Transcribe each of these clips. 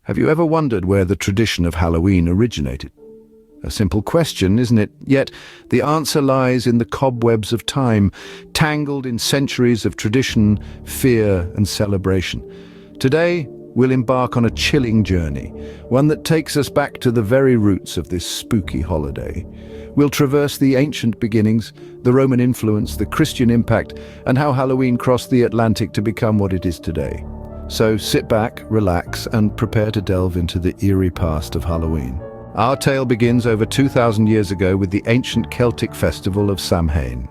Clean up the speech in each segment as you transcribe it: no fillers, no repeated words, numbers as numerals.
Have you ever wondered where the tradition of Halloween originated? A simple question, isn't it? Yet the answer lies in the cobwebs of time, tangled in centuries of tradition, fear, and celebration. Today, we'll embark on a chilling journey, one that takes us back to the very roots of this spooky holiday. We'll traverse the ancient beginnings, the Roman influence, the Christian impact, and how Halloween crossed the Atlantic to become what it is today. So sit back, relax, and prepare to delve into the eerie past of Halloween. Our tale begins over 2,000 years ago with the ancient Celtic festival of Samhain.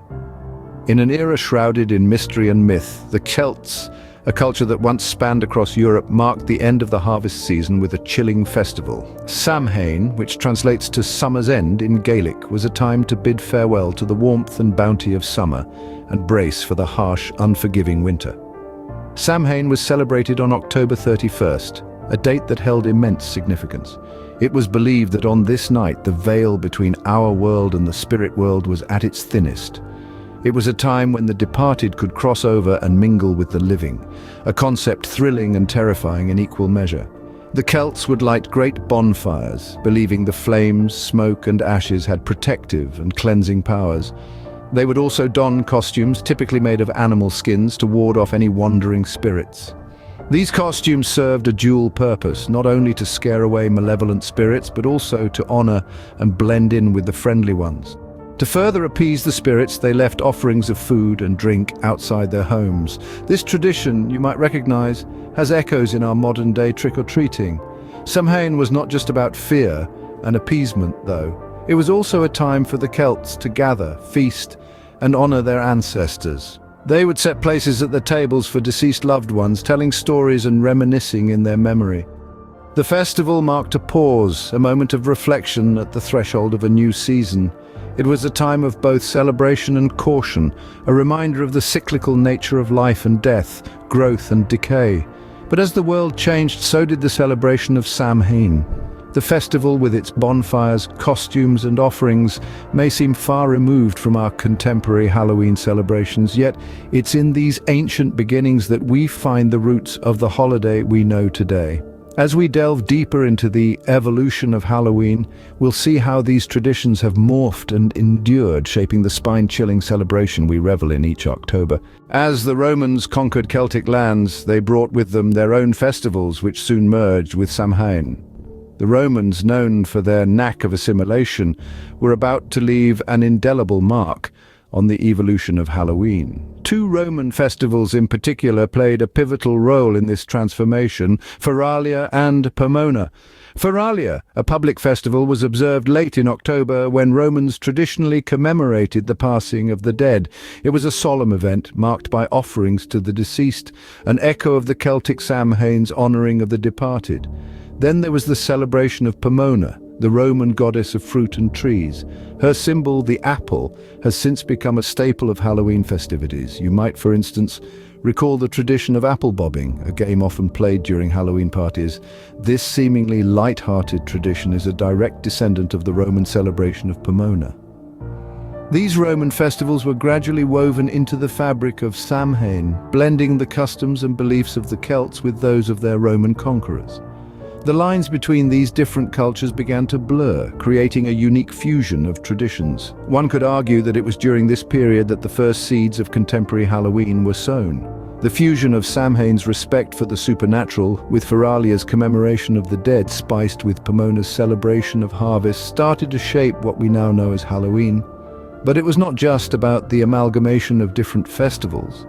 In an era shrouded in mystery and myth, the Celts, a culture that once spanned across Europe, marked the end of the harvest season with a chilling festival. Samhain, which translates to summer's end in Gaelic, was a time to bid farewell to the warmth and bounty of summer and brace for the harsh, unforgiving winter. Samhain was celebrated on October 31st, a date that held immense significance. It was believed that on this night the veil between our world and the spirit world was at its thinnest. It was a time when the departed could cross over and mingle with the living, a concept thrilling and terrifying in equal measure. The Celts would light great bonfires, believing the flames, smoke, and ashes had protective and cleansing powers. They would also don costumes typically made of animal skins to ward off any wandering spirits. These costumes served a dual purpose, not only to scare away malevolent spirits, but also to honor and blend in with the friendly ones. To further appease the spirits, they left offerings of food and drink outside their homes. This tradition, you might recognize, has echoes in our modern-day trick-or-treating. Samhain was not just about fear and appeasement, though. It was also a time for the Celts to gather, feast, and honor their ancestors. They would set places at the tables for deceased loved ones, telling stories and reminiscing in their memory. The festival marked a pause, a moment of reflection at the threshold of a new season. It was a time of both celebration and caution, a reminder of the cyclical nature of life and death, growth and decay. But as the world changed, so did the celebration of Samhain. The festival, with its bonfires, costumes and offerings, may seem far removed from our contemporary Halloween celebrations, yet it's in these ancient beginnings that we find the roots of the holiday we know today. As we delve deeper into the evolution of Halloween, we'll see how these traditions have morphed and endured, shaping the spine-chilling celebration we revel in each October. As the Romans conquered Celtic lands, they brought with them their own festivals, which soon merged with Samhain. The Romans, known for their knack of assimilation, were about to leave an indelible mark on the evolution of Halloween. Two Roman festivals in particular played a pivotal role in this transformation: Feralia and Pomona. Feralia, a public festival, was observed late in October when Romans traditionally commemorated the passing of the dead. It was a solemn event marked by offerings to the deceased, an echo of the Celtic Samhain's honoring of the departed. Then there was the celebration of Pomona, the Roman goddess of fruit and trees. Her symbol, the apple, has since become a staple of Halloween festivities. You might, for instance, recall the tradition of apple bobbing, a game often played during Halloween parties. This seemingly light-hearted tradition is a direct descendant of the Roman celebration of Pomona. These Roman festivals were gradually woven into the fabric of Samhain, blending the customs and beliefs of the Celts with those of their Roman conquerors. The lines between these different cultures began to blur, creating a unique fusion of traditions. One could argue that it was during this period that the first seeds of contemporary Halloween were sown. The fusion of Samhain's respect for the supernatural with Feralia's commemoration of the dead, spiced with Pomona's celebration of harvest, started to shape what we now know as Halloween. But it was not just about the amalgamation of different festivals.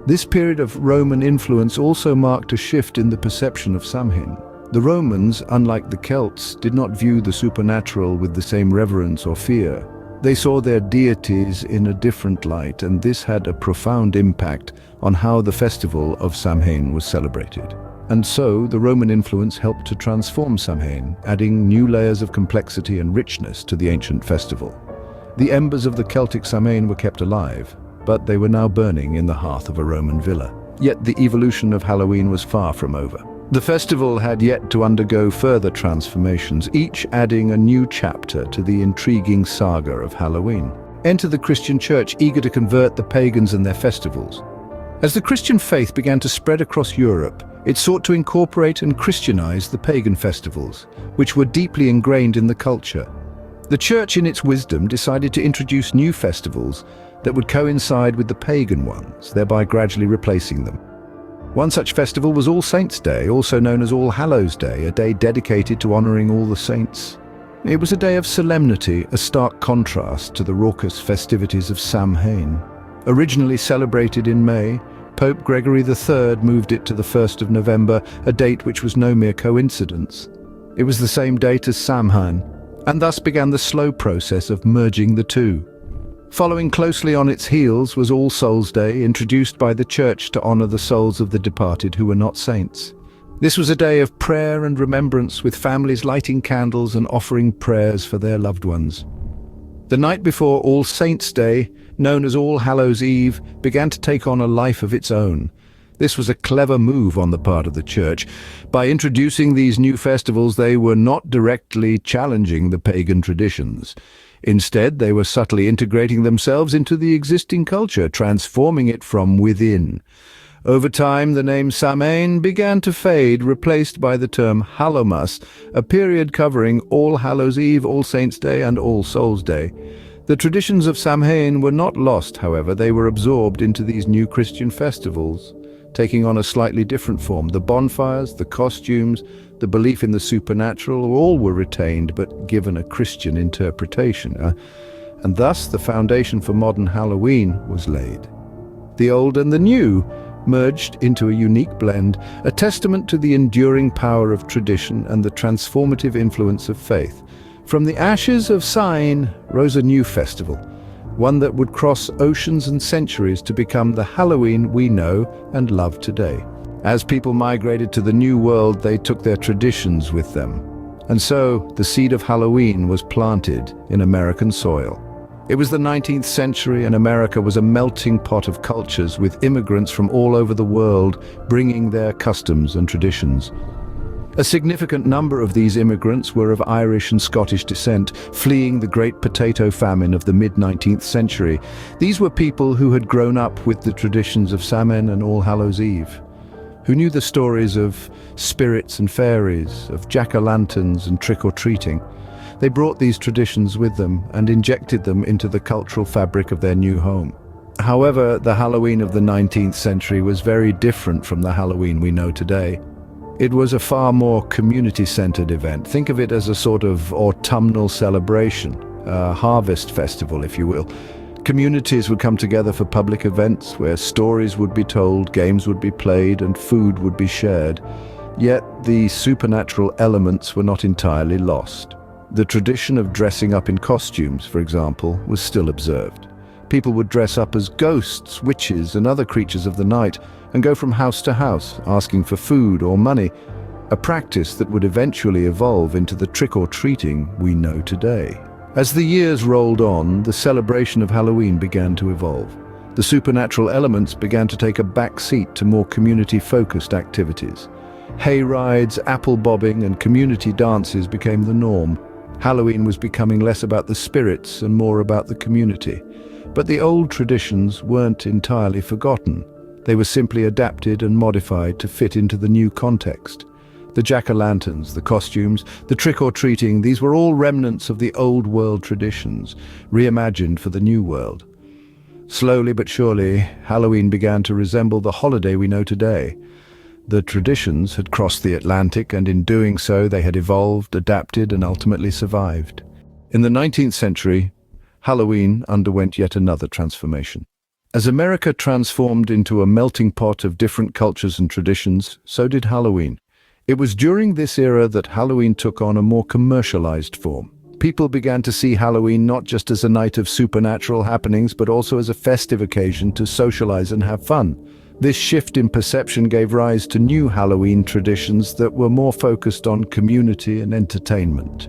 This period of Roman influence also marked a shift in the perception of Samhain. The Romans, unlike the Celts, did not view the supernatural with the same reverence or fear. They saw their deities in a different light, and this had a profound impact on how the festival of Samhain was celebrated. And so, the Roman influence helped to transform Samhain, adding new layers of complexity and richness to the ancient festival. The embers of the Celtic Samhain were kept alive, but they were now burning in the hearth of a Roman villa. Yet the evolution of Halloween was far from over. The festival had yet to undergo further transformations, each adding a new chapter to the intriguing saga of Halloween. Enter the Christian Church, eager to convert the pagans and their festivals. As the Christian faith began to spread across Europe, it sought to incorporate and Christianize the pagan festivals, which were deeply ingrained in the culture. The Church, in its wisdom, decided to introduce new festivals that would coincide with the pagan ones, thereby gradually replacing them. One such festival was All Saints' Day, also known as All Hallows' Day, a day dedicated to honoring all the saints. It was a day of solemnity, a stark contrast to the raucous festivities of Samhain. Originally celebrated in May, Pope Gregory III moved it to the 1st of November, a date which was no mere coincidence. It was the same date as Samhain, and thus began the slow process of merging the two. Following closely on its heels was All Souls' Day, introduced by the Church to honor the souls of the departed who were not saints. This was a day of prayer and remembrance, with families lighting candles and offering prayers for their loved ones. The night before All Saints' Day, known as All Hallows' Eve, began to take on a life of its own. This was a clever move on the part of the Church. By introducing these new festivals, they were not directly challenging the pagan traditions. Instead, they were subtly integrating themselves into the existing culture, transforming it from within. Over time, the name Samhain began to fade, replaced by the term Hallowmas, a period covering All Hallows' Eve, All Saints' Day, and All Souls' Day. The traditions of Samhain were not lost, however. They were absorbed into these new Christian festivals, taking on a slightly different form. The bonfires, the costumes, the belief in the supernatural, all were retained but given a Christian interpretation. And thus the foundation for modern Halloween was laid. The old and the new merged into a unique blend, a testament to the enduring power of tradition and the transformative influence of faith. From the ashes of Samhain rose a new festival, one that would cross oceans and centuries to become the Halloween we know and love today. As people migrated to the New World, they took their traditions with them. And so, the seed of Halloween was planted in American soil. It was the 19th century, and America was a melting pot of cultures, with immigrants from all over the world bringing their customs and traditions. A significant number of these immigrants were of Irish and Scottish descent, fleeing the Great Potato Famine of the mid-19th century. These were people who had grown up with the traditions of Samhain and All Hallows' Eve, who knew the stories of spirits and fairies, of jack-o'-lanterns and trick-or-treating. They brought these traditions with them and injected them into the cultural fabric of their new home. However, the Halloween of the 19th century was very different from the Halloween we know today. It was a far more community-centered event. Think of it as a sort of autumnal celebration, a harvest festival, if you will. Communities would come together for public events where stories would be told, games would be played, and food would be shared. Yet the supernatural elements were not entirely lost. The tradition of dressing up in costumes, for example, was still observed. People would dress up as ghosts, witches, and other creatures of the night and go from house to house, asking for food or money, a practice that would eventually evolve into the trick-or-treating we know today. As the years rolled on, the celebration of Halloween began to evolve. The supernatural elements began to take a back seat to more community-focused activities. Hay rides, apple bobbing, and community dances became the norm. Halloween was becoming less about the spirits and more about the community. But the old traditions weren't entirely forgotten. They were simply adapted and modified to fit into the new context. The jack-o'-lanterns, the costumes, the trick-or-treating, these were all remnants of the old world traditions, reimagined for the new world. Slowly but surely, Halloween began to resemble the holiday we know today. The traditions had crossed the Atlantic, and in doing so they had evolved, adapted, and ultimately survived. In the 19th century, Halloween underwent yet another transformation. As America transformed into a melting pot of different cultures and traditions, so did Halloween. It was during this era that Halloween took on a more commercialized form. People began to see Halloween not just as a night of supernatural happenings, but also as a festive occasion to socialize and have fun. This shift in perception gave rise to new Halloween traditions that were more focused on community and entertainment.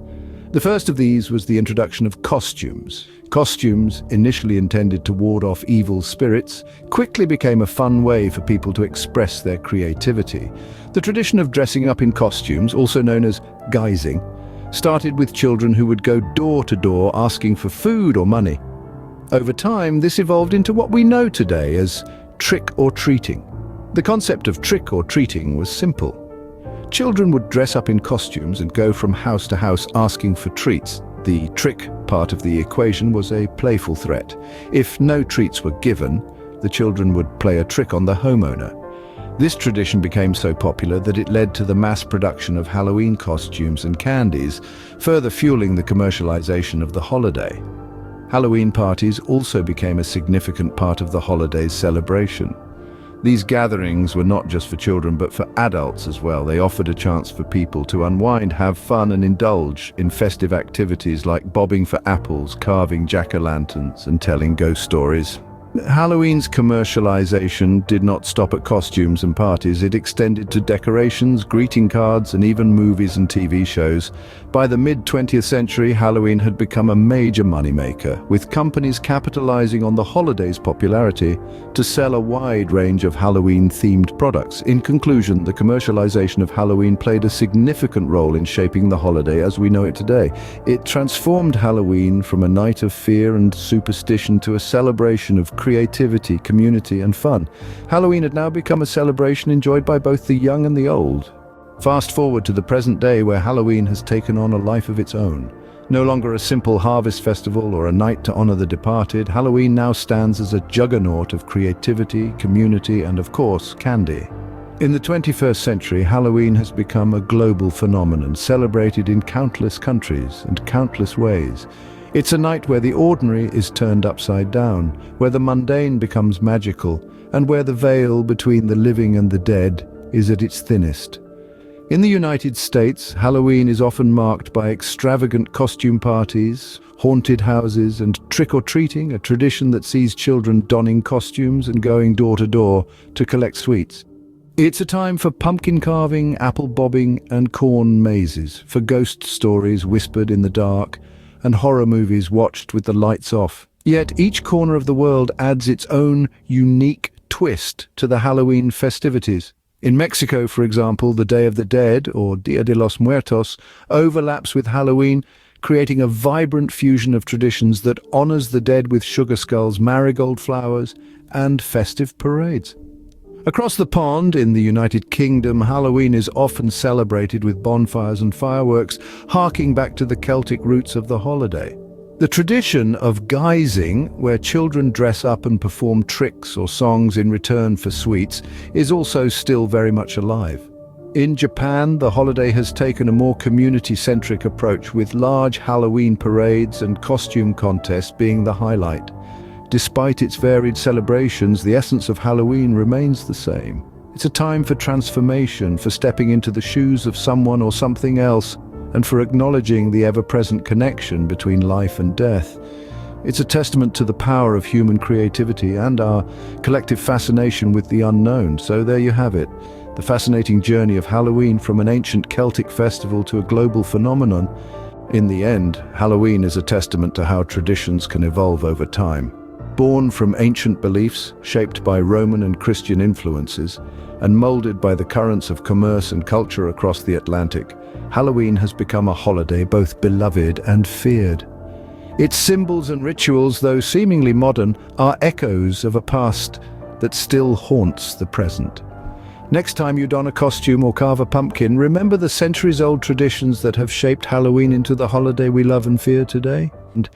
The first of these was the introduction of costumes. Costumes, initially intended to ward off evil spirits, quickly became a fun way for people to express their creativity. The tradition of dressing up in costumes, also known as guising, started with children who would go door to door asking for food or money. Over time, this evolved into what we know today as trick or treating. The concept of trick or treating was simple. Children would dress up in costumes and go from house to house asking for treats. The trick part of the equation was a playful threat. If no treats were given, the children would play a trick on the homeowner. This tradition became so popular that it led to the mass production of Halloween costumes and candies, further fueling the commercialization of the holiday. Halloween parties also became a significant part of the holiday's celebration. These gatherings were not just for children but for adults as well. They offered a chance for people to unwind, have fun and indulge in festive activities like bobbing for apples, carving jack-o'-lanterns and telling ghost stories. Halloween's commercialization did not stop at costumes and parties. It extended to decorations, greeting cards, and even movies and TV shows. By the mid-20th century, Halloween had become a major moneymaker, with companies capitalizing on the holiday's popularity to sell a wide range of Halloween-themed products. In conclusion, the commercialization of Halloween played a significant role in shaping the holiday as we know it today. It transformed Halloween from a night of fear and superstition to a celebration of creativity, community, and fun. Halloween had now become a celebration enjoyed by both the young and the old. Fast forward to the present day, where Halloween has taken on a life of its own. No longer a simple harvest festival or a night to honor the departed, Halloween now stands as a juggernaut of creativity, community, and of course, candy. In the 21st century, Halloween has become a global phenomenon, celebrated in countless countries and countless ways. It's a night where the ordinary is turned upside down, where the mundane becomes magical, and where the veil between the living and the dead is at its thinnest. In the United States, Halloween is often marked by extravagant costume parties, haunted houses, and trick-or-treating, a tradition that sees children donning costumes and going door to door to collect sweets. It's a time for pumpkin carving, apple bobbing, and corn mazes, for ghost stories whispered in the dark, and horror movies watched with the lights off. Yet each corner of the world adds its own unique twist to the Halloween festivities. In Mexico, for example, the Day of the Dead, or Dia de los Muertos, overlaps with Halloween, creating a vibrant fusion of traditions that honors the dead with sugar skulls, marigold flowers, and festive parades. Across the pond, in the United Kingdom, Halloween is often celebrated with bonfires and fireworks, harking back to the Celtic roots of the holiday. The tradition of guising, where children dress up and perform tricks or songs in return for sweets, is also still very much alive. In Japan, the holiday has taken a more community-centric approach, with large Halloween parades and costume contests being the highlight. Despite its varied celebrations, the essence of Halloween remains the same. It's a time for transformation, for stepping into the shoes of someone or something else, and for acknowledging the ever-present connection between life and death. It's a testament to the power of human creativity and our collective fascination with the unknown. So there you have it, the fascinating journey of Halloween, from an ancient Celtic festival to a global phenomenon. In the end, Halloween is a testament to how traditions can evolve over time. Born from ancient beliefs, shaped by Roman and Christian influences, and molded by the currents of commerce and culture across the Atlantic, Halloween has become a holiday both beloved and feared. Its symbols and rituals, though seemingly modern, are echoes of a past that still haunts the present. Next time you don a costume or carve a pumpkin, remember the centuries-old traditions that have shaped Halloween into the holiday we love and fear today. And